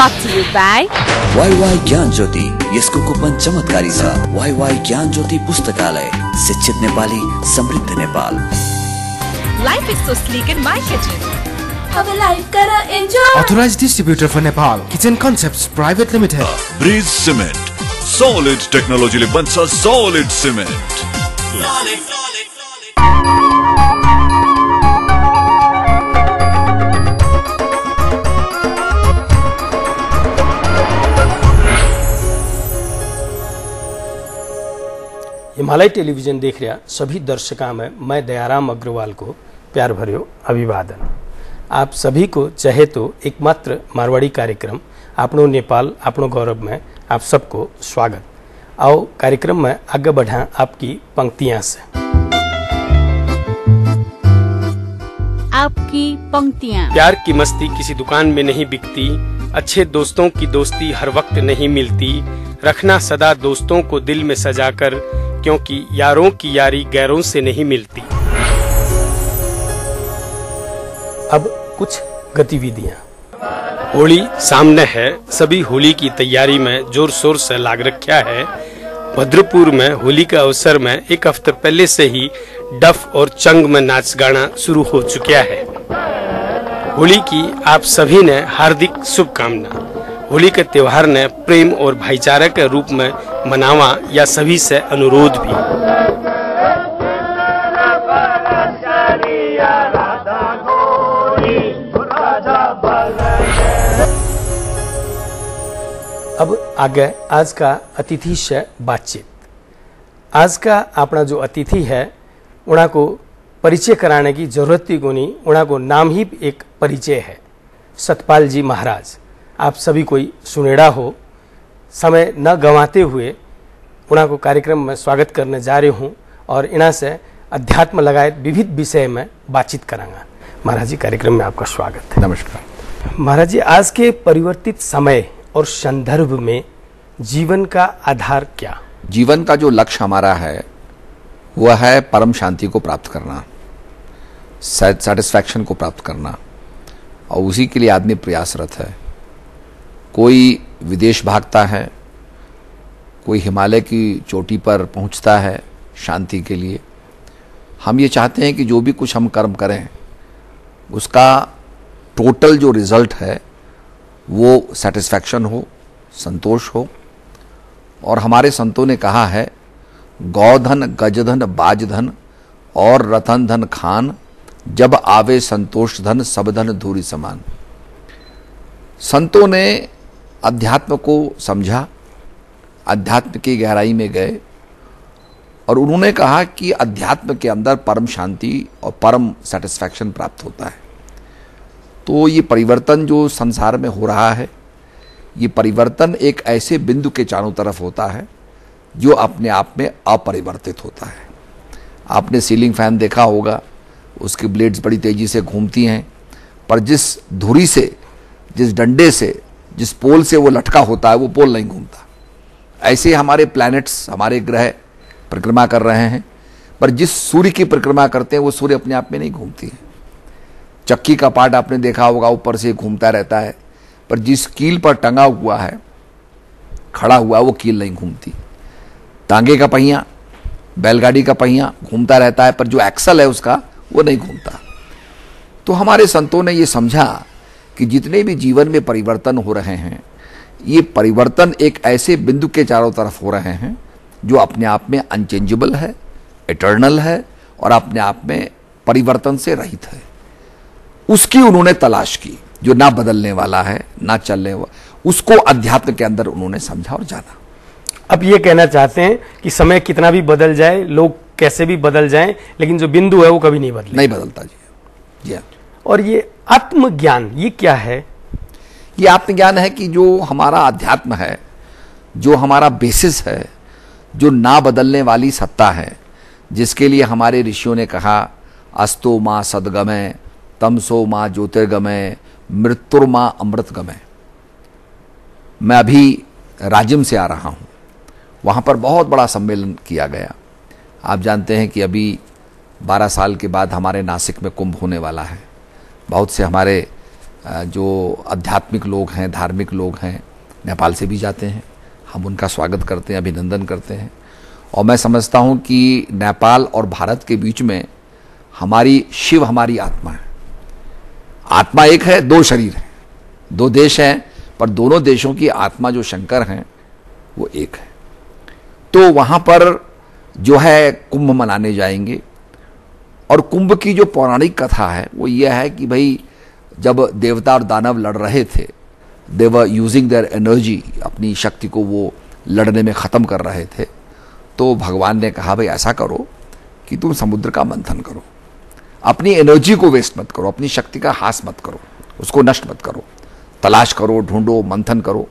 brought to you by YY ज्ञान ज्योति। यसको coupon चमत्कारी छ। YY ज्ञान ज्योति पुस्तकालय, शिक्षित नेपाली, समृद्ध Nepal. Life is so sleek in my kitchen. Have a life kara enjoy. Authorized distributor for Nepal, Kitchen Concepts Private Limited. Breeze Cement, solid technology ले बन्छ solid cement. हिमालय टेलीविजन देख रहा सभी दर्शकों में मैं दयाराम अग्रवाल को प्यार भर्यो अभिवादन। आप सभी को चाहे तो एकमात्र मारवाड़ी कार्यक्रम आपनो नेपाल आपनो गौरव में आप सबको स्वागत। आओ कार्यक्रम में आगे बढ़ा आपकी पंक्तियां से। आपकी पंक्तियां। प्यार की मस्ती किसी दुकान में नहीं बिकती, अच्छे दोस्तों की दोस्ती हर वक्त नहीं मिलती, रखना सदा दोस्तों को दिल में सजाकर, क्योंकि यारों की यारी गैरों से नहीं मिलती। अब कुछ गतिविधियां। होली सामने है, सभी होली की तैयारी में जोर शोर से लाग रखा है। भद्रपुर में होली के अवसर में एक हफ्ते पहले से ही डफ और चंग में नाच गाना शुरू हो चुका है। होली की आप सभी ने हार्दिक शुभकामना। होली के त्योहार ने प्रेम और भाईचारे के रूप में मनावा या सभी से अनुरोध भी। अब आगे आज का अतिथि से बातचीत। आज का अपना जो अतिथि है उन्हें को परिचय कराने की जरूरत ही कोनी, उन्हें को नाम ही एक परिचय है। सतपाल जी महाराज, आप सभी कोई सुनेड़ा हो, समय न गंवाते हुए उन्हें को कार्यक्रम में स्वागत करने जा रहे हूँ और इन्हें से अध्यात्म लगाए विविध विषय में बातचीत करांगा। महाराज जी, कार्यक्रम में आपका स्वागत है। नमस्कार महाराज जी, आज के परिवर्तित समय और संदर्भ में जीवन का आधार क्या? जीवन का जो लक्ष्य हमारा है वह है परम शांति को प्राप्त करना, सेटिस्फैक्शन को प्राप्त करना, और उसी के लिए आदमी प्रयासरत है। कोई विदेश भागता है, कोई हिमालय की चोटी पर पहुंचता है शांति के लिए। हम ये चाहते हैं कि जो भी कुछ हम कर्म करें उसका टोटल जो रिजल्ट है वो सेटिस्फैक्शन हो, संतोष हो। और हमारे संतों ने कहा है, गौधन गजधन बाजधन और रतन धन खान, जब आवे संतोष धन सब धन धूरी समान। संतों ने अध्यात्म को समझा, अध्यात्म की गहराई में गए और उन्होंने कहा कि अध्यात्म के अंदर परम शांति और परम सेटिस्फैक्शन प्राप्त होता है। तो ये परिवर्तन जो संसार में हो रहा है, ये परिवर्तन एक ऐसे बिंदु के चारों तरफ होता है जो अपने आप में अपरिवर्तित होता है। आपने सीलिंग फैन देखा होगा, उसकी ब्लेड्स बड़ी तेजी से घूमती हैं, पर जिस धुरी से, जिस डंडे से, जिस पोल से वो लटका होता है वो पोल नहीं घूमता। ऐसे हमारे प्लैनेट्स, हमारे ग्रह परिक्रमा कर रहे हैं, पर जिस सूर्य की परिक्रमा करते हैं वो सूर्य अपने आप में नहीं घूमती है। चक्की का पार्ट आपने देखा होगा, ऊपर से घूमता रहता है, पर जिस कील पर टंगा हुआ है, खड़ा हुआ है, वो कील नहीं घूमती। तांगे का पहिया, बैलगाड़ी का पहिया घूमता रहता है, पर जो एक्सल है उसका वो नहीं घूमता। तो हमारे संतों ने ये समझा कि जितने भी जीवन में परिवर्तन हो रहे हैं, ये परिवर्तन एक ऐसे बिंदु के चारों तरफ हो रहे हैं जो अपने आप में अनचेंजेबल है, इटर्नल है और अपने आप में परिवर्तन से रहित है। उसकी उन्होंने तलाश की, जो ना बदलने वाला है, ना चलने वाला, उसको अध्यात्म के अंदर उन्होंने समझा और जाना। अब ये कहना चाहते हैं कि समय कितना भी बदल जाए, लोग कैसे भी बदल जाएं, लेकिन जो बिंदु है वो कभी नहीं बदले। नहीं बदलता जी। और ये आत्मज्ञान, ये क्या है? ये आत्मज्ञान है कि जो हमारा अध्यात्म है, जो हमारा बेसिस है, जो ना बदलने वाली सत्ता है, जिसके लिए हमारे ऋषियों ने कहा, अस्तो माँ सदगमय, तमसो माँ ज्योतिर्गमय, मृत्युर्माँ अमृतगमय। मैं अभी राजिम से आ रहा हूँ, वहाँ पर बहुत बड़ा सम्मेलन किया गया। आप जानते हैं कि अभी 12 साल के बाद हमारे नासिक में कुंभ होने वाला है। बहुत से हमारे जो आध्यात्मिक लोग हैं, धार्मिक लोग हैं, नेपाल से भी जाते हैं। हम उनका स्वागत करते हैं, अभिनंदन करते हैं। और मैं समझता हूं कि नेपाल और भारत के बीच में हमारी शिव हमारी आत्मा है। आत्मा एक है, दो शरीर हैं, दो देश हैं, पर दोनों देशों की आत्मा जो शंकर हैं वो एक है। तो वहां पर जो है कुंभ मनाने जाएंगे। और कुंभ की जो पौराणिक कथा है वो यह है कि भाई जब देवता और दानव लड़ रहे थे, दे वर यूजिंग देयर एनर्जी, अपनी शक्ति को वो लड़ने में ख़त्म कर रहे थे, तो भगवान ने कहा भाई ऐसा करो कि तुम समुद्र का मंथन करो, अपनी एनर्जी को वेस्ट मत करो, अपनी शक्ति का हास मत करो, उसको नष्ट मत करो, तलाश करो, ढूंढो, मंथन करो।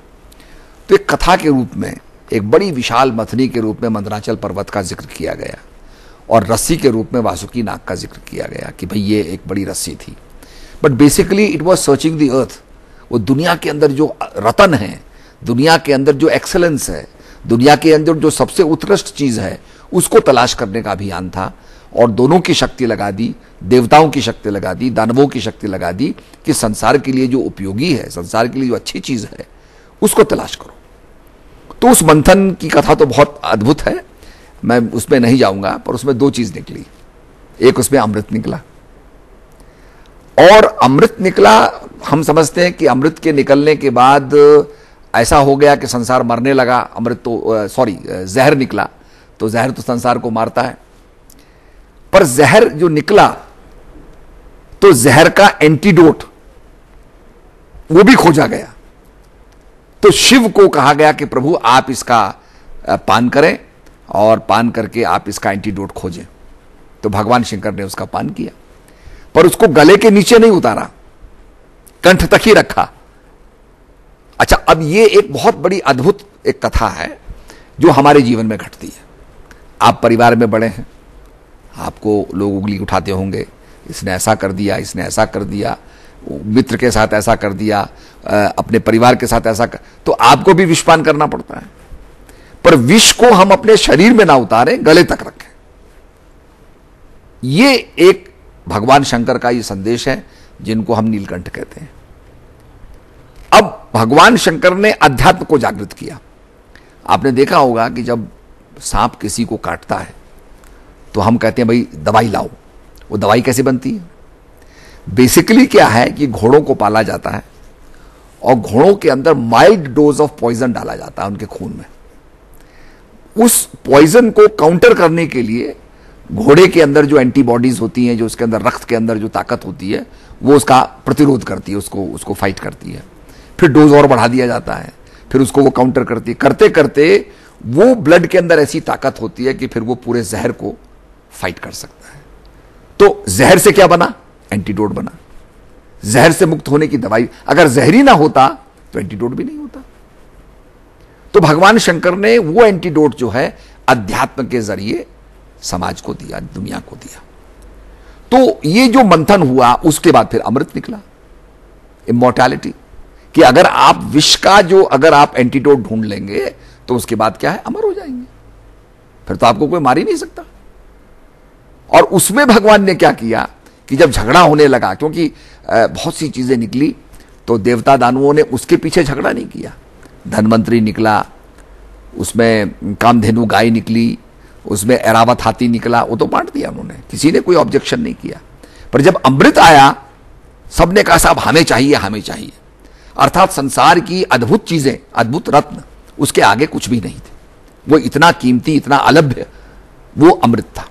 तो एक कथा के रूप में, एक बड़ी विशाल मथनी के रूप में मंदराचल पर्वत का जिक्र किया गया और रस्सी के रूप में वासुकी नाग का जिक्र किया गया कि भाई ये एक बड़ी रस्सी थी। But basically it was searching the earth. वो दुनिया के अंदर जो रतन है, दुनिया के अंदर जो एक्सेलेंस है, दुनिया के अंदर जो सबसे उत्कृष्ट चीज है, उसको तलाश करने का अभियान था। और दोनों की शक्ति लगा दी, देवताओं की शक्ति लगा दी, दानवों की शक्ति लगा दी कि संसार के लिए जो उपयोगी है, संसार के लिए जो अच्छी चीज है, उसको तलाश करो। तो उस मंथन की कथा तो बहुत अद्भुत है, मैं उसमें नहीं जाऊंगा, पर उसमें दो चीज निकली। एक उसमें अमृत निकला, और अमृत निकला, हम समझते हैं कि अमृत के निकलने के बाद ऐसा हो गया कि संसार मरने लगा। अमृत तो जहर निकला, तो जहर तो संसार को मारता है, पर जहर जो निकला तो जहर का एंटीडोट वो भी खोजा गया। तो शिव को कहा गया कि प्रभु आप इसका पान करें और पान करके आप इसका एंटीडोट खोजें। तो भगवान शंकर ने उसका पान किया, पर उसको गले के नीचे नहीं उतारा, कंठ तक ही रखा। अच्छा, अब ये एक बहुत बड़ी अद्भुत एक कथा है जो हमारे जीवन में घटती है। आप परिवार में बड़े हैं, आपको लोग उंगली उठाते होंगे, इसने ऐसा कर दिया, इसने ऐसा कर दिया, मित्र के साथ ऐसा कर दिया, अपने परिवार के साथ ऐसा कर, तो आपको भी विषपान करना पड़ता है। पर विष को हम अपने शरीर में ना उतारें, गले तक रखें। ये एक भगवान शंकर का ये संदेश है, जिनको हम नीलकंठ कहते हैं। अब भगवान शंकर ने अध्यात्म को जागृत किया। आपने देखा होगा कि जब सांप किसी को काटता है तो हम कहते हैं भाई दवाई लाओ। वो दवाई कैसे बनती है? बेसिकली क्या है कि घोड़ों को पाला जाता है और घोड़ों के अंदर माइल्ड डोज ऑफ पॉइजन डाला जाता है उनके खून में। उस पॉइजन को काउंटर करने के लिए घोड़े के अंदर जो एंटीबॉडीज होती हैं, जो उसके अंदर रक्त के अंदर जो ताकत होती है, वो उसका प्रतिरोध करती है, उसको फाइट करती है। फिर डोज और बढ़ा दिया जाता है, फिर उसको वो काउंटर करती है। करते करते वो ब्लड के अंदर ऐसी ताकत होती है कि फिर वो पूरे जहर को फाइट कर सकता है। तो जहर से क्या बना? एंटीडोट बना। जहर से मुक्त होने की दवाई। अगर जहरी ना होता तो एंटीडोट भी नहीं होता। तो भगवान शंकर ने वो एंटीडोट जो है अध्यात्म के जरिए समाज को दिया, दुनिया को दिया। तो ये जो मंथन हुआ, उसके बाद फिर अमृत निकला, इमॉर्टैलिटी, कि अगर आप विष का जो अगर आप एंटीडोट ढूंढ लेंगे तो उसके बाद क्या है, अमर हो जाएंगे, फिर तो आपको कोई मार ही नहीं सकता। और उसमें भगवान ने क्या किया कि जब झगड़ा होने लगा, क्योंकि बहुत सी चीजें निकली, तो देवता दानवों ने उसके पीछे झगड़ा नहीं किया। धनवंतरी निकला, उसमें कामधेनु गाय निकली, उसमें ऐरावत हाथी निकला, वो तो बांट दिया उन्होंने, किसी ने कोई ऑब्जेक्शन नहीं किया। पर जब अमृत आया, सबने कहा साहब हमें चाहिए, हमें चाहिए। अर्थात संसार की अद्भुत चीजें, अद्भुत रत्न, उसके आगे कुछ भी नहीं थे। वो इतना कीमती, इतना अलभ्य वो अमृत था।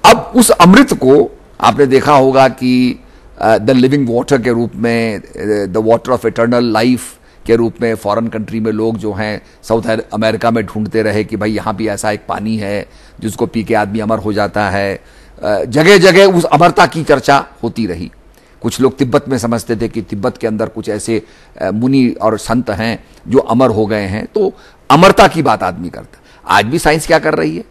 अब उस अमृत को आपने देखा होगा कि द लिविंग वाटर के रूप में, the water of eternal life के रूप में फॉरेन कंट्री में लोग जो हैं साउथ अमेरिका में ढूंढते रहे कि भाई यहाँ भी ऐसा एक पानी है जिसको पी के आदमी अमर हो जाता है। जगह जगह उस अमरता की चर्चा होती रही। कुछ लोग तिब्बत में समझते थे कि तिब्बत के अंदर कुछ ऐसे मुनि और संत हैं जो अमर हो गए हैं, तो अमरता की बात आदमी करता। आज भी साइंस क्या कर रही है?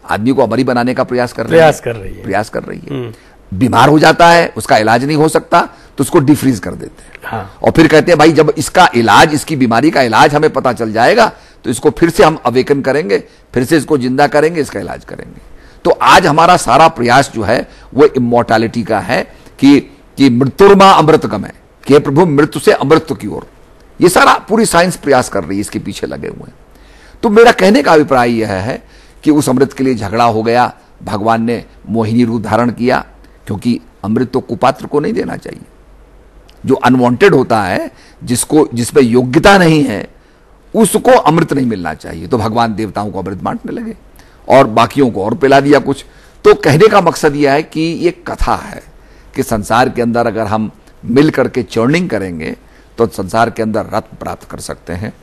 आदमी को अमरी बनाने का प्रयास कर रही है। बीमार हो जाता है, उसका इलाज नहीं हो सकता, तो उसको डिफ्रीज कर देते हैं। हाँ। और फिर कहते हैं भाई जब इसका इलाज, इसकी बीमारी का इलाज हमें पता चल जाएगा तो इसको फिर से हम अवेकन करेंगे, फिर से इसको जिंदा करेंगे, इसका इलाज करेंगे। तो आज हमारा सारा प्रयास जो है वो इमॉर्टैलिटी का है कि कि मृत्युर्मा अमृतगमय, कि हे प्रभु मृत्यु से अमृत की ओर, ये सारा पूरी साइंस प्रयास कर रही है, इसके पीछे लगे हुए हैं। तो मेरा कहने का अभिप्राय यह है कि उस अमृत के लिए झगड़ा हो गया, भगवान ने मोहिनी रूप धारण किया, क्योंकि अमृत तो कुपात्र को नहीं देना चाहिए। जो अनवांटेड होता है, जिसमें योग्यता नहीं है, उसको अमृत नहीं मिलना चाहिए। तो भगवान देवताओं को अमृत बांटने लगे और बाकियों को और पिला दिया कुछ। तो कहने का मकसद यह है कि ये कथा है कि संसार के अंदर अगर हम मिल करके चर्निंग करेंगे तो संसार के अंदर रत्न प्राप्त कर सकते हैं।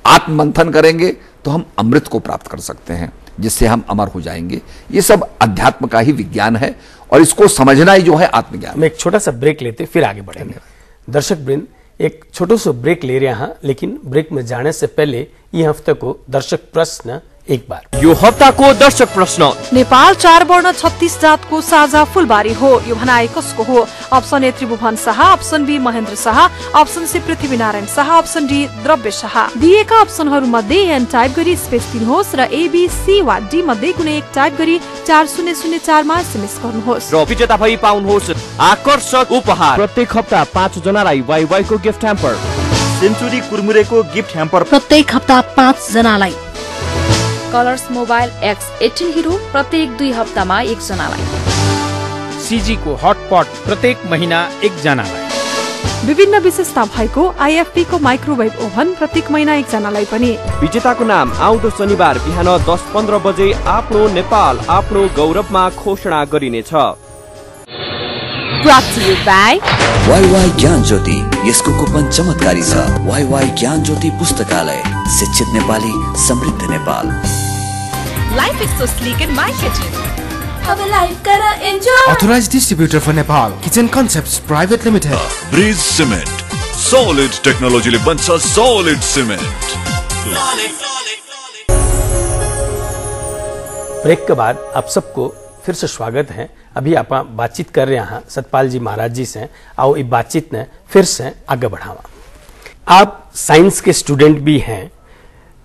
आत्ममंथन करेंगे तो हम अमृत को प्राप्त कर सकते हैं, जिससे हम अमर हो जाएंगे। ये सब अध्यात्म का ही विज्ञान है और इसको समझना ही जो है आत्मज्ञान। हम एक छोटा सा ब्रेक लेते फिर आगे बढ़ेंगे। दर्शक वृंद, एक छोटो सो ब्रेक ले रहे हैं, लेकिन ब्रेक में जाने से पहले ये हफ्ते को दर्शक प्रश्न एक बार। यो हप्ताको दर्शक प्रश्न, नेपाल 4 वर्ण 36 जातको साझा फुलबारी हो, यो भनाइ कसको हो? Option A Tribhuvan Shah, option B Mahendra Shah, option C Prithvinarayan Shah, option D Dravya Shah. दिएका अप्सनहरू मध्ये एन टाइप गरी स्पेस दिनुहोस् र ए बी सी वा डी मध्ये कुनै एक टाइप गरी 4004 मा एसएमएस गर्नुहोस् र विजेता भई पाउनुहोस् आकर्षक उपहार। प्रत्येक हप्ता 5 जनालाई वाइवाई को गिफ्ट ह्याम्पर, सेन्चुरी कुरमुरेको गिफ्ट ह्याम्पर प्रत्येक हप्ता 5 जनालाई, कलर्स मोबाइल X18 हिरो प्रत्येक 2 हप्तामा 1 जनालाई, सीजी को हटपट प्रत्येक महिना 1 जनालाई, विभिन्न विशेषता भएको आईएफपी को माइक्रोवेभ ओभन प्रत्येक महिना 1 जनालाई पनि। विजेताको नाम आउँदो शनिबार बिहान 10:15 बजे आफ्नो नेपाल आफ्नो गौरवमा घोषणा गरिनेछ। Brought to you by WaiWai ज्ञान ज्योति, यसको कुपन चमत्कारी छ। वाईवाई ज्ञान ज्योति पुस्तकालय, शिक्षित नेपाली, समृद्ध Nepal. Life is so sleek in my kitchen. अब लाइफ करा enjoy. Authorized distributor for Nepal, Kitchen Concepts Private Limited. Bridge cement, solid टेक्नोलॉजीले बन्छ सॉलिड सिमेन्ट। ब्रेक के बाद आप सबको फिर से स्वागत है। अभी आप बातचीत कर रहे हैं सतपाल जी महाराज जी से। आओ इस बातचीत ने फिर से आगे बढ़ावा। आप साइंस के स्टूडेंट भी हैं।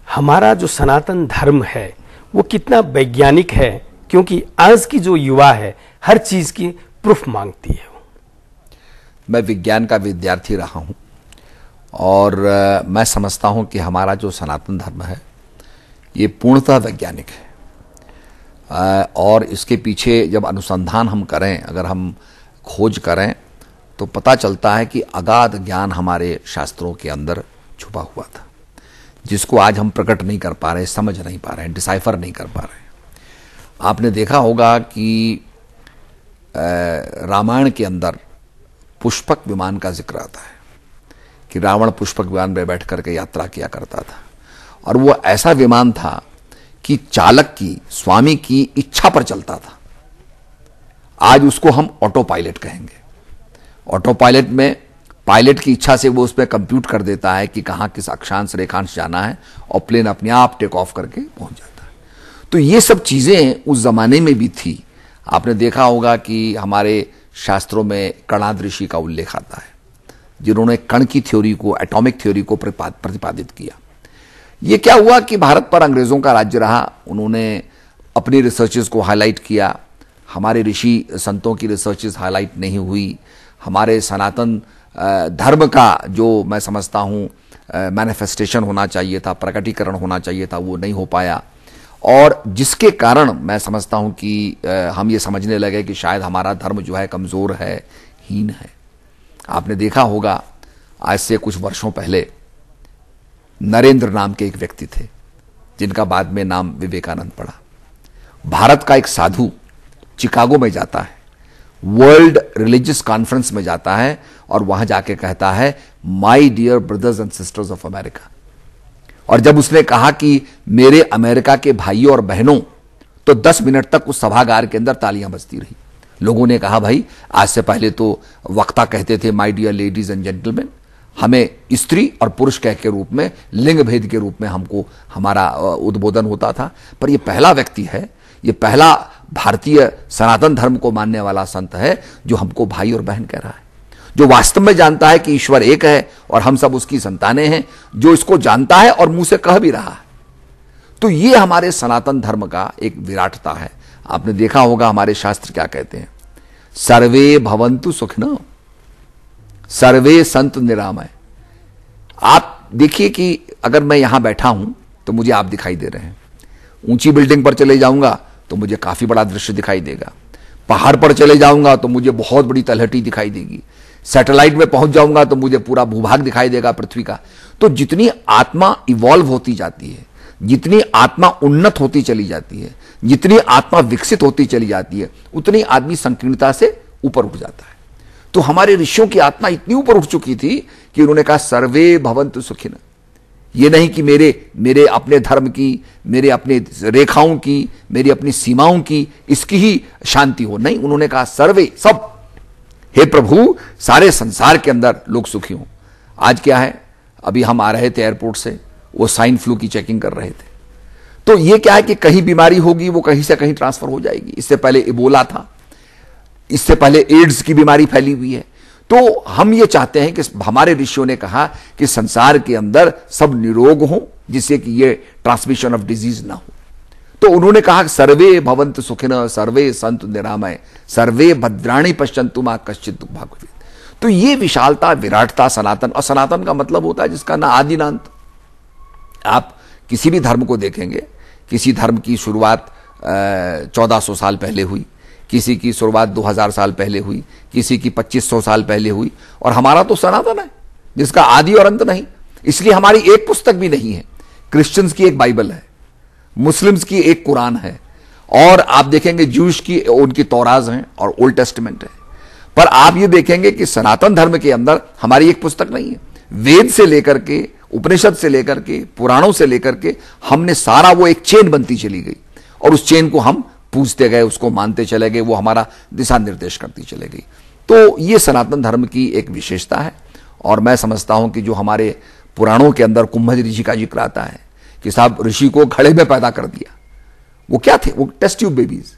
हमारा जो सनातन धर्म है वो कितना वैज्ञानिक है, क्योंकि आज की जो युवा है हर चीज की प्रूफ मांगती है। मैं विज्ञान का विद्यार्थी रहा हूं और मैं समझता हूं कि हमारा जो सनातन धर्म है ये पूर्णतः वैज्ञानिक है। और इसके पीछे जब अनुसंधान हम करें, अगर हम खोज करें, तो पता चलता है कि अगाध ज्ञान हमारे शास्त्रों के अंदर छुपा हुआ था, जिसको आज हम प्रकट नहीं कर पा रहे, समझ नहीं पा रहे, डिसाइफर नहीं कर पा रहे। आपने देखा होगा कि रामायण के अंदर पुष्पक विमान का जिक्र आता है कि रावण पुष्पक विमान में बैठ करके यात्रा किया करता था, और वो ऐसा विमान था कि चालक की, स्वामी की इच्छा पर चलता था। आज उसको हम ऑटो पायलट कहेंगे। ऑटो पायलट में पायलट की इच्छा से वो उसमें कंप्यूट कर देता है कि कहां किस अक्षांश रेखांश जाना है, और प्लेन अपने आप टेक ऑफ करके पहुंच जाता है। तो ये सब चीजें उस जमाने में भी थी। आपने देखा होगा कि हमारे शास्त्रों में कणाद ऋषि का उल्लेख आता है, जिन्होंने कण की थ्योरी को, एटॉमिक थ्योरी को प्रतिपादित किया। ये क्या हुआ कि भारत पर अंग्रेजों का राज्य रहा, उन्होंने अपनी रिसर्चेस को हाईलाइट किया, हमारे ऋषि संतों की रिसर्चेस हाईलाइट नहीं हुई, हमारे सनातन धर्म का जो मैं समझता हूं मैनिफेस्टेशन होना चाहिए था, प्रकटीकरण होना चाहिए था, वो नहीं हो पाया। और जिसके कारण मैं समझता हूं कि हम ये समझने लगे कि शायद हमारा धर्म जो है कमजोर है, हीन है। आपने देखा होगा आज से कुछ वर्षों पहले नरेंद्र नाम के एक व्यक्ति थे, जिनका बाद में नाम विवेकानंद पड़ा। भारत का एक साधु चिकागो में जाता है, वर्ल्ड रिलीजियस कॉन्फ्रेंस में जाता है, और वहां जाके कहता है, my dear brothers and sisters of America. और जब उसने कहा कि मेरे अमेरिका के भाइयों और बहनों, तो 10 मिनट तक उस सभागार के अंदर तालियां बजती रही। लोगों ने कहा, भाई आज से पहले तो वक्ता कहते थे my dear ladies and gentleman, हमें स्त्री और पुरुष कह के रूप में, लिंग भेद के रूप में हमको हमारा उद्बोधन होता था। पर यह पहला व्यक्ति है, ये पहला भारतीय सनातन धर्म को मानने वाला संत है जो हमको भाई और बहन कह रहा है, जो वास्तव में जानता है कि ईश्वर एक है और हम सब उसकी संतानें हैं, जो इसको जानता है और मुंह से कह भी रहा है। तो ये हमारे सनातन धर्म का एक विराटता है। आपने देखा होगा हमारे शास्त्र क्या कहते हैं, सर्वे भवन्तु सुखिनो, सर्वे संत निरामय। आप देखिए कि अगर मैं यहां बैठा हूं तो मुझे आप दिखाई दे रहे हैं, ऊंची बिल्डिंग पर चले जाऊंगा तो मुझे काफी बड़ा दृश्य दिखाई देगा, पहाड़ पर चले जाऊंगा तो मुझे बहुत बड़ी तलहटी दिखाई देगी, सैटेलाइट में पहुंच जाऊंगा तो मुझे पूरा भूभाग दिखाई देगा पृथ्वी का। तो जितनी आत्मा इवॉल्व होती जाती है, जितनी आत्मा उन्नत होती चली जाती है, जितनी आत्मा विकसित होती चली जाती है, उतनी आदमी संकीर्णता से ऊपर उठ जाता है। तो हमारे ऋषियों की आत्मा इतनी ऊपर उठ चुकी थी कि उन्होंने कहा सर्वे भवन्तु सुखिनः। ये नहीं कि मेरे अपने धर्म की, मेरे अपने रेखाओं की, मेरी अपनी सीमाओं की इसकी ही शांति हो, नहीं, उन्होंने कहा सर्वे, सब, हे प्रभु सारे संसार के अंदर लोग सुखी हों। आज क्या है, अभी हम आ रहे थे एयरपोर्ट से, वो स्वाइन फ्लू की चेकिंग कर रहे थे। तो ये क्या है कि कहीं बीमारी होगी वो कहीं से कहीं ट्रांसफर हो जाएगी। इससे पहले इबोला था, इससे पहले एड्स की बीमारी फैली हुई है। तो हम ये चाहते हैं कि हमारे ऋषियों ने कहा कि संसार के अंदर सब निरोग हों, जिससे कि ये ट्रांसमिशन ऑफ डिजीज ना हो। तो उन्होंने कहा सर्वे भवन्तु सुखिनः, सर्वे सन्तु निरामय, सर्वे भद्राणि पश्यन्तु मा कश्चित् दुःखभाग् भवेत्। तो ये विशालता, विराटता सनातन, और सनातन का मतलब होता है जिसका ना आदि ना अंत। आप किसी भी धर्म को देखेंगे, किसी धर्म की शुरुआत 1400 साल पहले हुई, किसी की शुरुआत 2000 साल पहले हुई, किसी की 2500 साल पहले हुई, और हमारा तो सनातन है जिसका आदि और अंत नहीं। इसलिए हमारी एक पुस्तक भी नहीं है। क्रिश्चियंस की एक बाइबल है, मुस्लिम्स की एक कुरान है, और आप देखेंगे ज्यूश की उनकी तौराज हैं और ओल्ड टेस्टमेंट है। पर आप ये देखेंगे कि सनातन धर्म के अंदर हमारी एक पुस्तक नहीं है। वेद से लेकर के, उपनिषद से लेकर के, पुराणों से लेकर के, हमने सारा वो एक चेन बनती चली गई, और उस चेन को हम पूछते गए, उसको मानते चले गए, वो हमारा दिशा निर्देश करती चले गई। तो ये सनातन धर्म की एक विशेषता है। और मैं समझता हूं कि जो हमारे पुराणों के अंदर कुंभज ऋषि का जिक्र आता है कि साहब ऋषि को घड़े में पैदा कर दिया, वो क्या थे, वो टेस्ट ट्यूब बेबीज।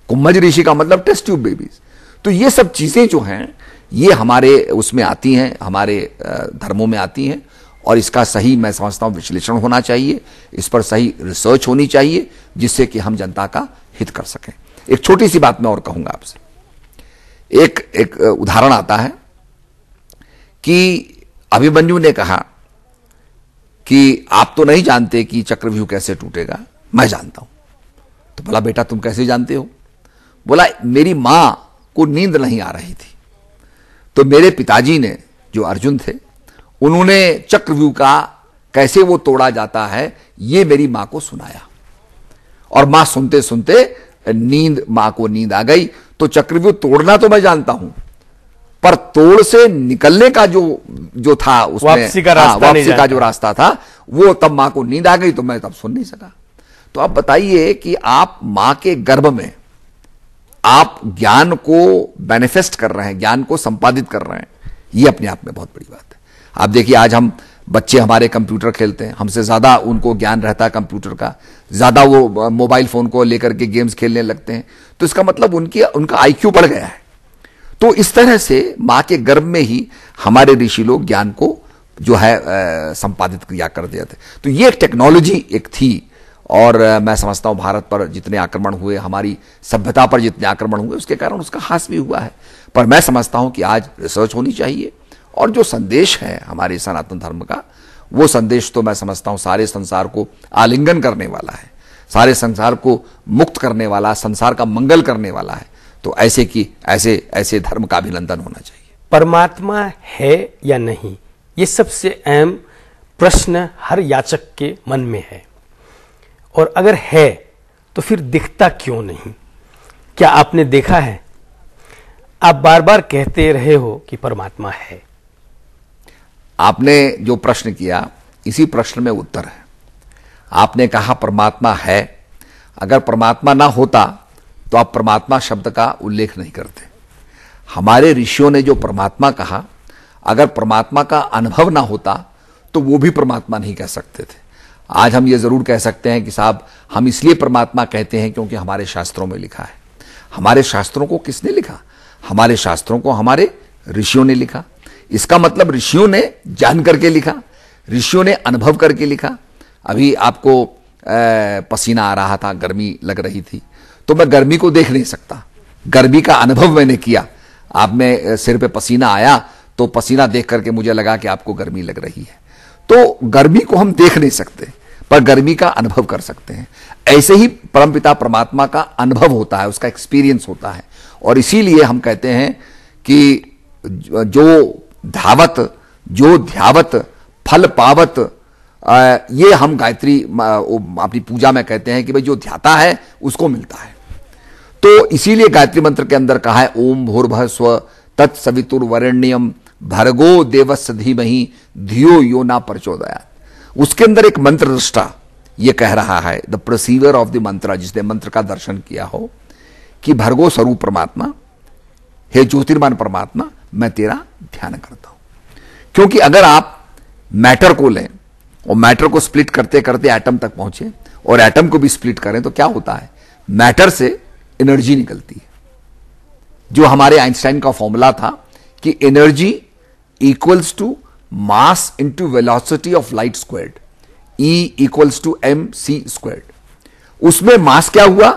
कुंभज ऋषि का मतलब टेस्ट ट्यूब बेबीज। तो ये सब चीजें जो हैं ये हमारे उसमें आती हैं, हमारे धर्मों में आती हैं, और इसका सही मैं समझता हूं विश्लेषण होना चाहिए, इस पर सही रिसर्च होनी चाहिए, जिससे कि हम जनता का हित कर सकें। एक छोटी सी बात मैं और कहूंगा आपसे। एक उदाहरण आता है कि अभिमन्यु ने कहा कि आप तो नहीं जानते कि चक्रव्यूह कैसे टूटेगा, मैं जानता हूं। तो बोला बेटा तुम कैसे जानते हो? बोला मेरी मां को नींद नहीं आ रही थी, तो मेरे पिताजी ने, जो अर्जुन थे, उन्होंने चक्रव्यूह का कैसे वो तोड़ा जाता है ये मेरी मां को सुनाया, और मां सुनते सुनते मां को नींद आ गई। तो चक्रव्यूह तोड़ना तो मैं जानता हूं, पर तोड़ से निकलने का जो था उसमें वापसी का जो रास्ता था, वो तब मां को नींद आ गई, तो मैं तब सुन नहीं सका। तो आप बताइए कि आप मां के गर्भ में आप ज्ञान को मैनिफेस्ट कर रहे हैं, ज्ञान को संपादित कर रहे हैं, ये अपने आप में बहुत बड़ी बात है। आप देखिए आज हम बच्चे हमारे कंप्यूटर खेलते हैं, हमसे ज्यादा उनको ज्ञान रहता है कंप्यूटर का, ज्यादा वो मोबाइल फोन को लेकर के गेम्स खेलने लगते हैं। तो इसका मतलब उनका आईक्यू बढ़ गया है। तो इस तरह से मां के गर्भ में ही हमारे ऋषि लोग ज्ञान को जो है संपादित किया कर दिया थे। तो ये एक टेक्नोलॉजी एक थी, और मैं समझता हूं भारत पर जितने आक्रमण हुए, हमारी सभ्यता पर जितने आक्रमण हुए, उसके कारण उसका हास भी हुआ है। पर मैं समझता हूं कि आज रिसर्च होनी चाहिए, और जो संदेश है हमारे सनातन धर्म का, वो संदेश तो मैं समझता हूं सारे संसार को आलिंगन करने वाला है, सारे संसार को मुक्त करने वाला, संसार का मंगल करने वाला है। तो ऐसे धर्म का अभिनंदन होना चाहिए। परमात्मा है या नहीं, ये सबसे अहम प्रश्न हर याचक के मन में है। और अगर है तो फिर दिखता क्यों नहीं? क्या आपने देखा है? आप बार बार कहते रहे हो कि परमात्मा है। आपने जो प्रश्न किया, इसी प्रश्न में उत्तर है। आपने कहा परमात्मा है, अगर परमात्मा ना होता तो आप परमात्मा शब्द का उल्लेख नहीं करते। हमारे ऋषियों ने जो परमात्मा कहा, अगर परमात्मा का अनुभव ना होता तो वो भी परमात्मा नहीं कह सकते थे। आज हम ये जरूर कह सकते हैं कि साहब हम इसलिए परमात्मा कहते हैं क्योंकि हमारे शास्त्रों में लिखा है। हमारे शास्त्रों को किसने लिखा? हमारे शास्त्रों को हमारे ऋषियों ने लिखा। इसका मतलब ऋषियों ने जान करके लिखा, ऋषियों ने अनुभव करके लिखा। अभी आपको पसीना आ रहा था, गर्मी लग रही थी, तो मैं गर्मी को देख नहीं सकता, गर्मी का अनुभव मैंने किया। आप में सिर पे पसीना आया तो पसीना देख करके मुझे लगा कि आपको गर्मी लग रही है। तो गर्मी को हम देख नहीं सकते, पर गर्मी का अनुभव कर सकते हैं। ऐसे ही परमपिता परमात्मा का अनुभव होता है, उसका एक्सपीरियंस होता है। और इसीलिए हम कहते हैं कि जो ध्यावत फल पावत, ये हम गायत्री अपनी पूजा में कहते हैं कि भाई जो ध्याता है उसको मिलता है। तो इसीलिए गायत्री मंत्र के अंदर कहा है ओम भूर्भुवः स्वः तत्सवितुर्वरेण्यम भर्गो देवस्य धीमहि धियो यो न प्रचोदयात्। उसके अंदर एक मंत्र दृष्टा ये कह रहा है, द परसीवर ऑफ द मंत्र, जिसने मंत्र का दर्शन किया हो, कि भर्गो स्वरूप परमात्मा, हे ज्योतिर्मान परमात्मा, मैं तेरा ध्यान करता हूं। क्योंकि अगर आप मैटर को लें और मैटर को स्प्लिट करते करते एटम तक पहुंचे और एटम को भी स्प्लिट करें तो क्या होता है, मैटर से एनर्जी निकलती है। जो हमारे आइंस्टाइन का फॉर्मूला था कि energy equals to mass into velocity of light squared, E equals to mc squared. उसमें मास क्या हुआ,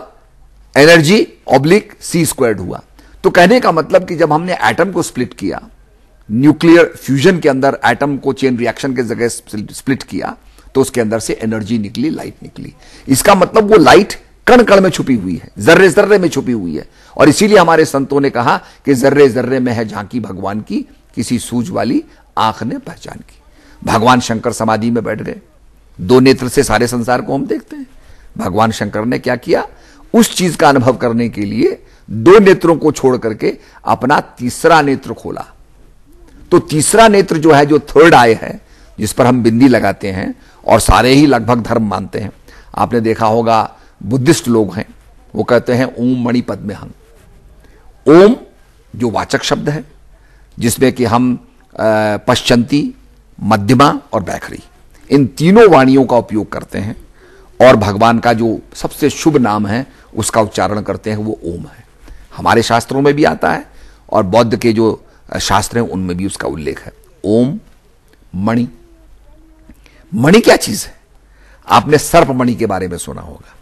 एनर्जी ऑब्लिक c स्क्वायर्ड हुआ। तो कहने का मतलब कि जब हमने एटम को स्प्लिट किया, न्यूक्लियर फ्यूजन के अंदर एटम को चेन रिएक्शन के जगह स्प्लिट किया, तो उसके अंदर से एनर्जी निकली, लाइट निकली। इसका मतलब वो लाइट कण कण में छुपी हुई है, जर्रे जर्रे में छुपी हुई है। और इसीलिए हमारे संतों ने कहा कि जर्रे जर्रे में है झांकी भगवान की, किसी सूझ वाली आंख ने पहचान की। भगवान शंकर समाधि में बैठ गए, दो नेत्र से सारे संसार को हम देखते हैं। भगवान शंकर ने क्या किया, उस चीज का अनुभव करने के लिए दो नेत्रों को छोड़ करके अपना तीसरा नेत्र खोला। तो तीसरा नेत्र जो है, जो थर्ड आई है, जिस पर हम बिंदी लगाते हैं और सारे ही लगभग धर्म मानते हैं। आपने देखा होगा बुद्धिस्ट लोग हैं, वो कहते हैं ओम मणि पद्मे हंग। ओम जो वाचक शब्द है, जिसमें कि हम पश्चंती, मध्यमा और बैखरी, इन तीनों वाणियों का उपयोग करते हैं। और भगवान का जो सबसे शुभ नाम है उसका उच्चारण करते हैं, वो ओम है। हमारे शास्त्रों में भी आता है और बौद्ध के जो शास्त्र हैं उनमें भी उसका उल्लेख है। ओम मणि, मणि क्या चीज है? आपने सर्प मणि के बारे में सुना होगा।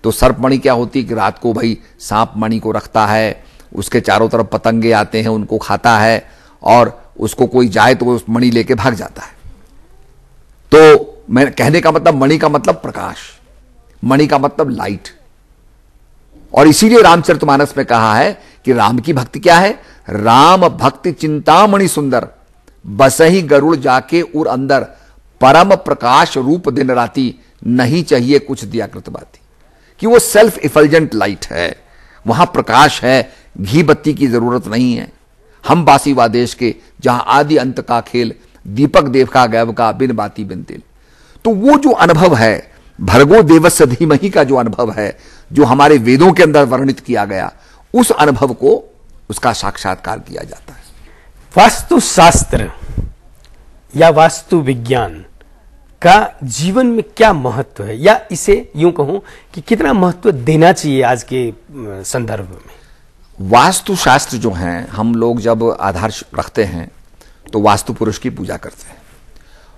तो सर्प मणि क्या होती है कि रात को भाई सांप मणि को रखता है, उसके चारों तरफ पतंगे आते हैं, उनको खाता है, और उसको कोई जाए तो वो उस मणि लेके भाग जाता है। तो मैं कहने का मतलब, मणि का मतलब प्रकाश, मणि का मतलब लाइट। और इसीलिए रामचरितमानस में कहा है कि राम की भक्ति क्या है, राम भक्ति चिंतामणि सुंदर, बसही गरुड़ जाके उर अंदर, परम प्रकाश रूप दिन राती, नहीं चाहिए कुछ दिया कृत बाती। कि वो सेल्फ इफल्जेंट लाइट है, वहां प्रकाश है, घी बत्ती की जरूरत नहीं है। हम बासीवा देश के, जहां आदि अंत का खेल, दीपक देव का गैव का, बिन बाती बिन तेल। तो वो जो अनुभव है, भर्गो देवस्य धीमहि का जो अनुभव है, जो हमारे वेदों के अंदर वर्णित किया गया, उस अनुभव को, उसका साक्षात्कार किया जाता है। वास्तुशास्त्र या वास्तु विज्ञान का जीवन में क्या महत्व है, या इसे यूं कहूं कि कितना महत्व देना चाहिए आज के संदर्भ में? वास्तुशास्त्र जो है, हम लोग जब आधार रखते हैं तो वास्तु पुरुष की पूजा करते हैं,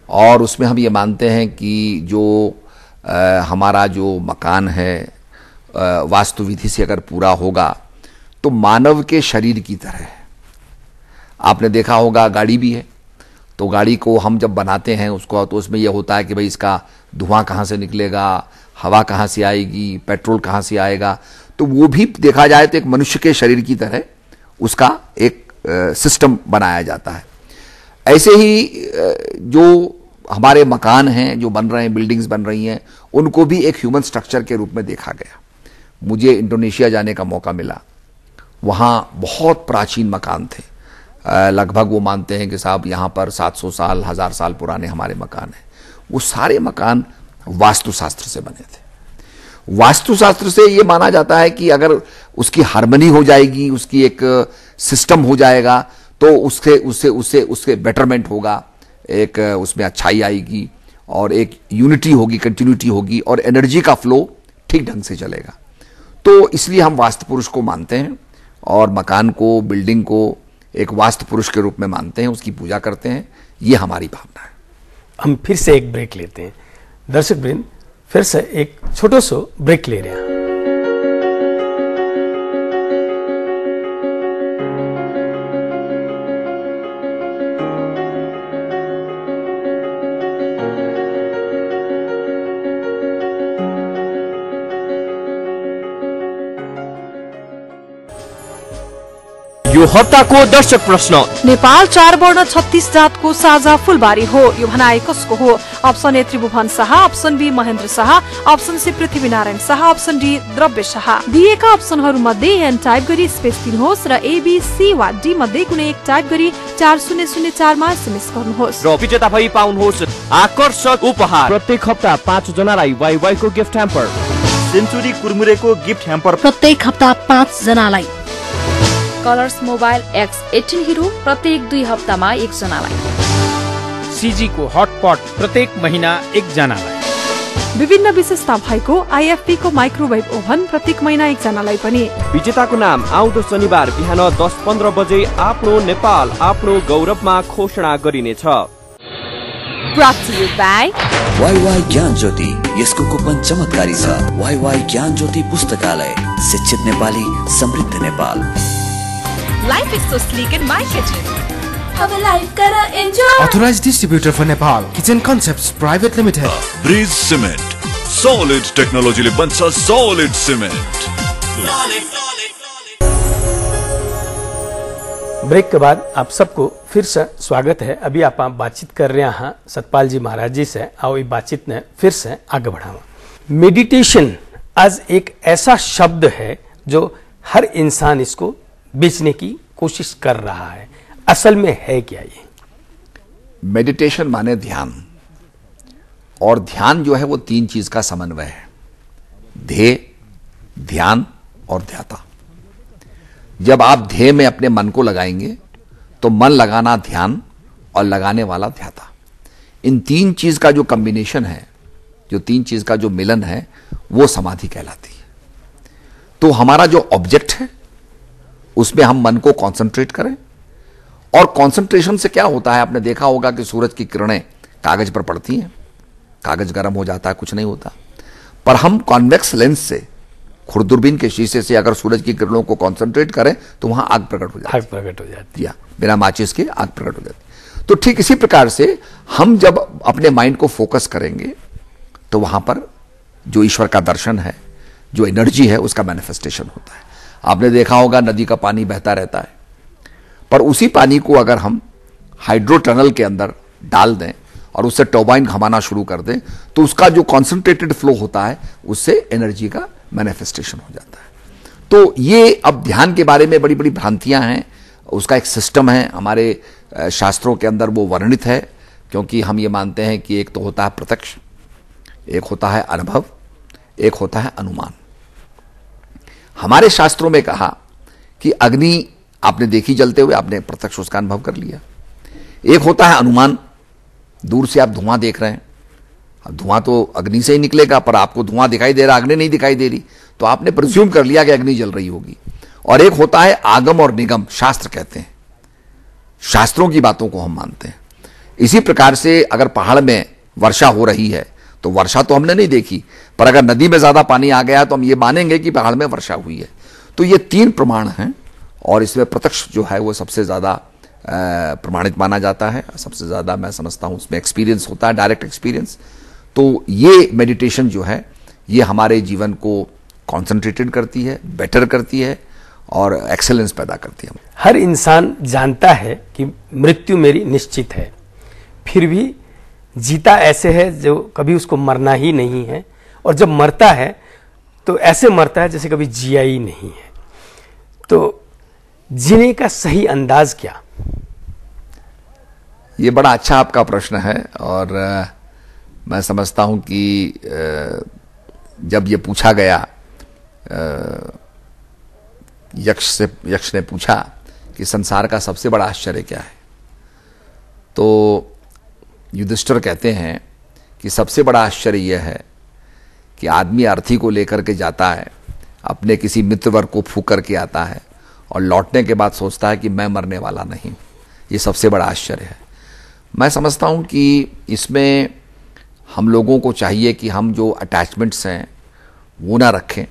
और उसमें हम ये मानते हैं कि जो हमारा जो मकान है वास्तु विधि से अगर पूरा होगा तो मानव के शरीर की तरह है। आपने देखा होगा गाड़ी भी है, तो गाड़ी को हम जब बनाते हैं उसको, तो उसमें यह होता है कि भाई इसका धुआं कहाँ से निकलेगा, हवा कहाँ से आएगी, पेट्रोल कहाँ से आएगा। तो वो भी देखा जाए तो एक मनुष्य के शरीर की तरह उसका एक सिस्टम बनाया जाता है। ऐसे ही जो हमारे मकान हैं जो बन रहे हैं, बिल्डिंग्स बन रही हैं, उनको भी एक ह्यूमन स्ट्रक्चर के रूप में देखा गया। मुझे इंडोनेशिया जाने का मौका मिला, वहाँ बहुत प्राचीन मकान थे। लगभग वो मानते हैं कि साहब यहाँ पर 700 साल 1000 साल पुराने हमारे मकान हैं। वो सारे मकान वास्तुशास्त्र से बने थे। वास्तुशास्त्र से ये माना जाता है कि अगर उसकी हार्मनी हो जाएगी, उसकी एक सिस्टम हो जाएगा, तो उससे बेटरमेंट होगा, एक उसमें अच्छाई आएगी और एक यूनिटी होगी, कंटिन्यूटी होगी, और एनर्जी का फ्लो ठीक ढंग से चलेगा। तो इसलिए हम वास्तु पुरुष को मानते हैं और मकान को, बिल्डिंग को एक वास्तु पुरुष के रूप में मानते हैं, उसकी पूजा करते हैं। ये हमारी भावना है। हम फिर से एक ब्रेक लेते हैं। दर्शक वृंद, फिर से एक छोटा सा ब्रेक ले रहे हैं। यो हप्ताको दर्शक प्रश्न, नेपाल 4 वर्ण 36 जातको साझा फुलबारी हो, यो भनाइ कसको हो? Option A Tribhuvan Shah, option B Mahendra Shah, option C Prithvinarayan Shah, option D Dravya Shah. दिएका अप्सनहरू मध्ये एन टाइप गरी स्पेस दिनुहोस् र ए बी सी वा डी मध्ये कुनै एक टाइप गरी 4004 मा एसएमएस गर्नुहोस् र विजेता भई पाउनुहोस् आकर्षक उपहार। प्रत्येक हप्ता 5 जनालाई वाइवाई को गिफ्ट ह्याम्पर, सेन्चुरी कुरमुरेको गिफ्ट ह्याम्पर प्रत्येक हप्ता 5 जनालाई। कलर्स मोबाइल X18 हिरो प्रत्येक 2 हप्तामा 1 जनालाई। सीजी को हटपट प्रत्येक महिना 1 जनालाई। विभिन्न विशेषता भएको आईएफपी को माइक्रोवेभ ओभन प्रत्येक महिना 1 जनालाई पनि। विजेताको नाम आउँदो शनिबार बिहान 10:15 बजे आफ्नो नेपाल आफ्नो गौरवमा घोषणा गरिनेछ। Brought to you by WaiWai ज्ञान ज्योति, यसको कुपन चमत्कारी छ। वाईवाई ज्ञान ज्योति पुस्तकालय, शिक्षित नेपाली, समृद्ध Nepal. Life is so sleek in my kitchen. अब लाइफ करा enjoy. Authorized distributor for Nepal, Kitchen Concepts Private Limited. Bridge cement, solid टेक्नोलॉजीले बन्छ सॉलिड सिमेन्ट। ब्रेक के बाद आप सबको फिर से स्वागत है। अभी आप बातचीत कर रहे हैं सतपाल जी महाराज जी से। आओ ये बातचीत ने फिर से आगे बढ़ावा। मेडिटेशन आज एक ऐसा शब्द है जो हर इंसान इसको बेचने की कोशिश कर रहा है। असल में है क्या ये? मेडिटेशन माने ध्यान, और ध्यान जो है वो 3 चीज का समन्वय है: ध्येय, ध्यान और ध्याता। जब आप ध्येय में अपने मन को लगाएंगे तो मन लगाना ध्यान और लगाने वाला ध्याता। इन 3 चीज का जो कॉम्बिनेशन है, जो 3 चीज का जो मिलन है, वो समाधि कहलाती है। तो हमारा जो ऑब्जेक्ट है उसमें हम मन को कंसंट्रेट करें, और कंसंट्रेशन से क्या होता है, आपने देखा होगा कि सूरज की किरणें कागज पर पड़ती हैं, कागज गर्म हो जाता है, कुछ नहीं होता। पर हम कॉन्वेक्स लेंस से, खुरदुरबीन के शीशे से अगर सूरज की किरणों को कंसंट्रेट करें तो वहां आग प्रकट हो जाती है, बिना माचिस के आग प्रकट हो जाती है। तो ठीक इसी प्रकार से हम जब अपने माइंड को फोकस करेंगे तो वहां पर जो ईश्वर का दर्शन है, जो एनर्जी है, उसका मैनिफेस्टेशन होता है। आपने देखा होगा नदी का पानी बहता रहता है, पर उसी पानी को अगर हम हाइड्रो टनल के अंदर डाल दें और उससे टर्बाइन घुमाना शुरू कर दें तो उसका जो कॉन्सेंट्रेटेड फ्लो होता है उससे एनर्जी का मैनिफेस्टेशन हो जाता है। तो ये अब ध्यान के बारे में बड़ी बड़ी भ्रांतियां हैं, उसका एक सिस्टम है, हमारे शास्त्रों के अंदर वो वर्णित है, क्योंकि हम ये मानते हैं कि एक तो होता है प्रत्यक्ष, एक होता है अनुभव, एक होता है अनुमान। हमारे शास्त्रों में कहा कि अग्नि आपने देखी जलते हुए, आपने प्रत्यक्ष उसका अनुभव कर लिया। एक होता है अनुमान, दूर से आप धुआं देख रहे हैं, अब धुआं तो अग्नि से ही निकलेगा, पर आपको धुआं दिखाई दे रहा, अग्नि नहीं दिखाई दे रही, तो आपने प्रिज्यूम कर लिया कि अग्नि जल रही होगी। और एक होता है आगम और निगम, शास्त्र कहते हैं, शास्त्रों की बातों को हम मानते हैं। इसी प्रकार से अगर पहाड़ में वर्षा हो रही है तो वर्षा तो हमने नहीं देखी, पर अगर नदी में ज्यादा पानी आ गया तो हम ये मानेंगे कि पहाड़ में वर्षा हुई है। तो ये 3 प्रमाण हैं, और इसमें प्रत्यक्ष जो है वो सबसे ज्यादा प्रमाणित माना जाता है। सबसे ज्यादा मैं समझता हूं उसमें एक्सपीरियंस होता है, डायरेक्ट एक्सपीरियंस। तो ये मेडिटेशन जो है ये हमारे जीवन को कॉन्सेंट्रेटेड करती है, बेटर करती है और एक्सेलेंस पैदा करती है। हर इंसान जानता है कि मृत्यु मेरी निश्चित है, फिर भी जीता ऐसे है जो कभी उसको मरना ही नहीं है, और जब मरता है तो ऐसे मरता है जैसे कभी जिया ही नहीं है। तो जीने का सही अंदाज क्या? ये बड़ा अच्छा आपका प्रश्न है, और मैं समझता हूं कि जब ये पूछा गया, यक्ष ने पूछा कि संसार का सबसे बड़ा आश्चर्य क्या है, तो युधिष्ठिर कहते हैं कि सबसे बड़ा आश्चर्य यह है कि आदमी अर्थी को लेकर के जाता है, अपने किसी मित्र वर्ग को फूंक करके आता है, और लौटने के बाद सोचता है कि मैं मरने वाला नहीं। ये सबसे बड़ा आश्चर्य है। मैं समझता हूं कि इसमें हम लोगों को चाहिए कि हम जो अटैचमेंट्स हैं वो ना रखें।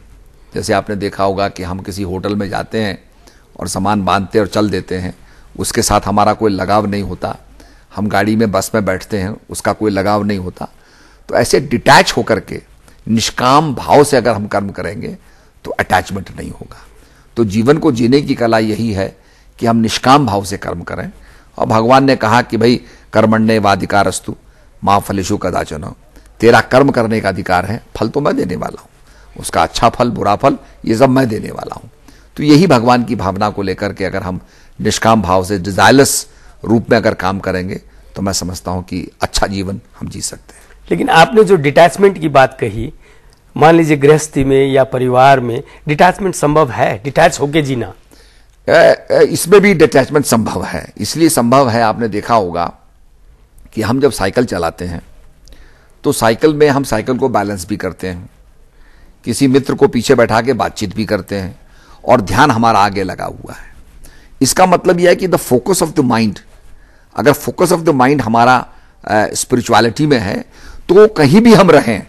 जैसे आपने देखा होगा कि हम किसी होटल में जाते हैं और सामान बांधते और चल देते हैं, उसके साथ हमारा कोई लगाव नहीं होता। हम गाड़ी में, बस में बैठते हैं, उसका कोई लगाव नहीं होता। तो ऐसे डिटैच होकर के निष्काम भाव से अगर हम कर्म करेंगे तो अटैचमेंट नहीं होगा। तो जीवन को जीने की कला यही है कि हम निष्काम भाव से कर्म करें। और भगवान ने कहा कि भाई कर्मण्ये वाधिकारस्तु मां फलेषु कदाचन, तेरा कर्म करने का अधिकार है, फल तो मैं देने वाला हूं, उसका अच्छा फल बुरा फल ये सब मैं देने वाला हूं। तो यही भगवान की भावना को लेकर के अगर हम निष्काम भाव से डिजायरलेस रूप में अगर काम करेंगे तो मैं समझता हूं कि अच्छा जीवन हम जी सकते हैं। लेकिन आपने जो डिटैचमेंट की बात कही, मान लीजिए गृहस्थी में या परिवार में डिटैचमेंट संभव है, डिटैच होके जीना? इसमें भी डिटैचमेंट संभव है। इसलिए संभव है, आपने देखा होगा कि हम जब साइकिल चलाते हैं तो साइकिल में हम साइकिल को बैलेंस भी करते हैं, किसी मित्र को पीछे बैठा के बातचीत भी करते हैं और ध्यान हमारा आगे लगा हुआ है। इसका मतलब यह है कि the focus of the mind, अगर फोकस ऑफ द माइंड हमारा स्पिरिचुअलिटी में है तो कहीं भी हम रहें,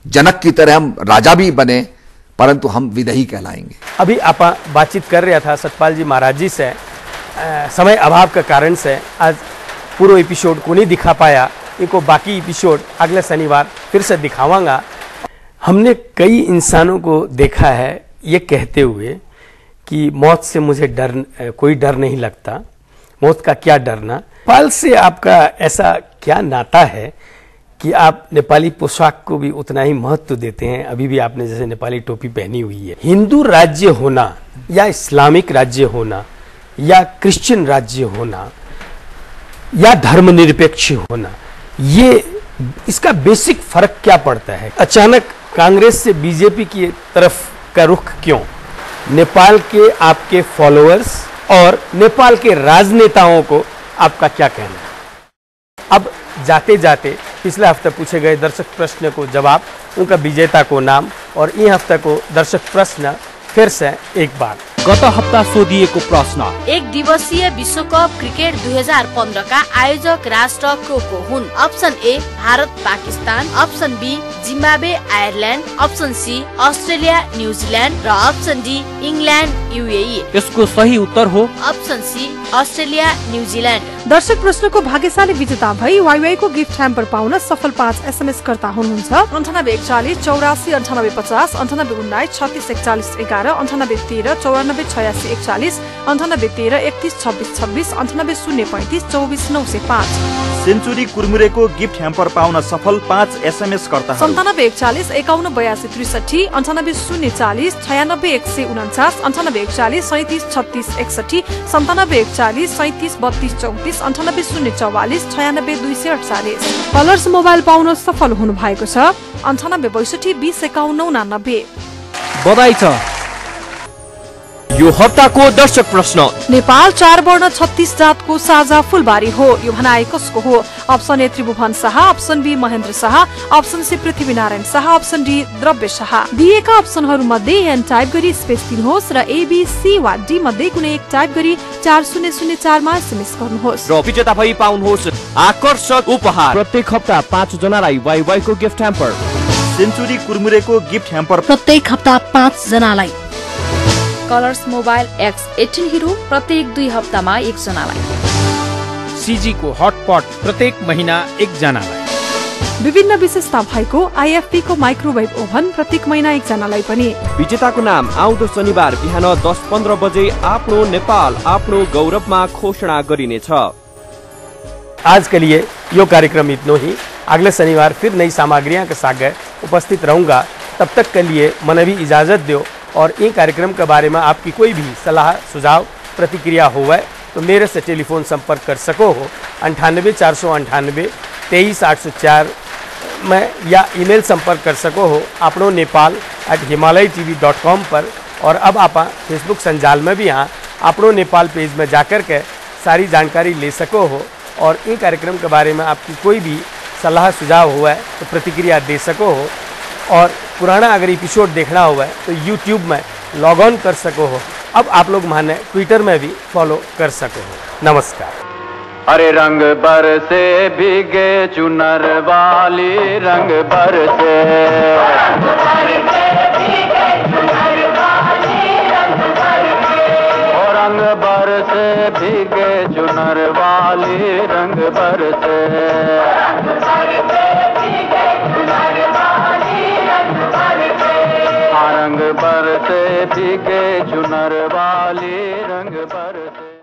जनक की तरह हम राजा भी बने परंतु हम विदेही कहलाएंगे। अभी आप बातचीत कर रहा था सतपाल जी महाराज जी से, समय अभाव के कारण से आज पूरा एपिसोड को नहीं दिखा पाया, इनको बाकी एपिसोड अगले शनिवार फिर से दिखावांगा। हमने कई इंसानों को देखा है ये कहते हुए कि मौत से मुझे कोई डर नहीं लगता, मौत का क्या डरना। नेपाल से आपका ऐसा क्या नाता है कि आप नेपाली पोशाक को भी उतना ही महत्व देते हैं? अभी भी आपने जैसे नेपाली टोपी पहनी हुई है। हिंदू राज्य होना या इस्लामिक राज्य होना या क्रिश्चियन राज्य होना या धर्मनिरपेक्ष होना, ये इसका बेसिक फर्क क्या पड़ता है? अचानक कांग्रेस से बीजेपी की तरफ का रुख क्यों? नेपाल के आपके फॉलोअर्स और नेपाल के राजनेताओं को आपका क्या कहना है? अब जाते जाते पिछले हफ्ते पूछे गए दर्शक प्रश्न को जवाब, उनका विजेता को नाम और यह हफ्ते को दर्शक प्रश्न फिर से एक बार। गत हप्ता सोधिएको प्रश्न, एक दिवसीय विश्वकप क्रिकेट 2015 का आयोजक राष्ट्र को हुन्? Option A Bharat Pakistan, option B Zimbabwe Ireland, option C Australia New Zealand र अप्सन डी इंग्ल्यान्ड यूएई। यसको सही उत्तर हो अप्सन सी अस्ट्रेलिया न्यूजील्यान्ड। दर्शक प्रश्नको भाग्यशाली विजेता भई वाईवाई को गिफ्ट ह्याम्पर पाउन सफल 5 SMS कर्ता हुनुहुन्छ। 9841 84 98 50 98 19 36 41 11 98 13 94 86 41 98 13 31 26 26 98 035 24 905। सेन्चुरी कुरमुरेको गिफ्ट ह्याम्पर पाउन सफल 5 SMS कर्ता 9741 51 82 63 98 040 96 149 98 41 37 36 61 97 41 37 32 34 98 044 96 248। कलर्स मोबाइल पाउन सफल हुनु भएको छ। 98 62 20 51 99। बधाई छ। यो हप्ताको दर्शक प्रश्न, नेपाल 4 वर्ण 36 जातको साझा फुलबारी हो, यो भनाइ कसको हो? Option A Tribhuvan Shah, option B Mahendra Shah, option C Prithvinarayan Shah, option D Dravya Shah. दिएका अप्सनहरू मध्ये एन टाइप गरी स्पेस दिनुहोस् र ए बी सी वा डी मध्ये कुनै एक टाइप गरी 4004 मा एसएमएस गर्नुहोस् र विजेता भई पाउनुहोस् आकर्षक उपहार। प्रत्येक हप्ता 5 जनालाई वाईवाई को गिफ्ट ह्याम्पर, सेन्चुरी कुरमुरेको गिफ्ट ह्याम्पर प्रत्येक हप्ता 5 जनालाई, कलर्स मोबाइल X18 हिरो प्रत्येक 2 हप्तामा 1 जनालाई, सीजी को हटपट प्रत्येक महिना 1 जनालाई, विभिन्न विशेषता भएको आईएफपी को माइक्रोवेभ ओभन प्रत्येक महिना 1 जनालाई पनि। विजेताको नाम आउँदो शनिबार बिहान 10:15 बजे आफ्नो नेपाल आफ्नो गौरवमा घोषणा गरिनेछ। आज के लिए यो कार्यक्रम इतना ही। अगले शनिवार फिर नई सामग्रियां के साथ उपस्थित रहूंगा। तब तक के लिए मन भी इजाजत दो और ये कार्यक्रम के बारे में आपकी कोई भी सलाह सुझाव प्रतिक्रिया हो तो मेरे से टेलीफोन संपर्क कर सको हो 98 498 23 804 में, या ईमेल संपर्क कर सको हो अपनो nepal@himalayatv.com पर। और अब आप फेसबुक संजाल में भी यहाँ अपनो नेपाल पेज में जाकर के सारी जानकारी ले सको हो और ये कार्यक्रम के बारे में आपकी कोई भी सलाह सुझाव हुआ है तो प्रतिक्रिया दे सको हो। और पुराना अगर एपिसोड देखना हुआ है तो YouTube में लॉग ऑन कर सको हो। अब आप लोग माने ट्विटर में भी फॉलो कर सको हो। नमस्कार। अरे रंग बरसे भीगे चुनर वाली, रंग बरसे रंग बरसे भीगे चुनर वाली, रंग बरसे रंग बरसे भीगे चुनर वाली, रंग बरसे।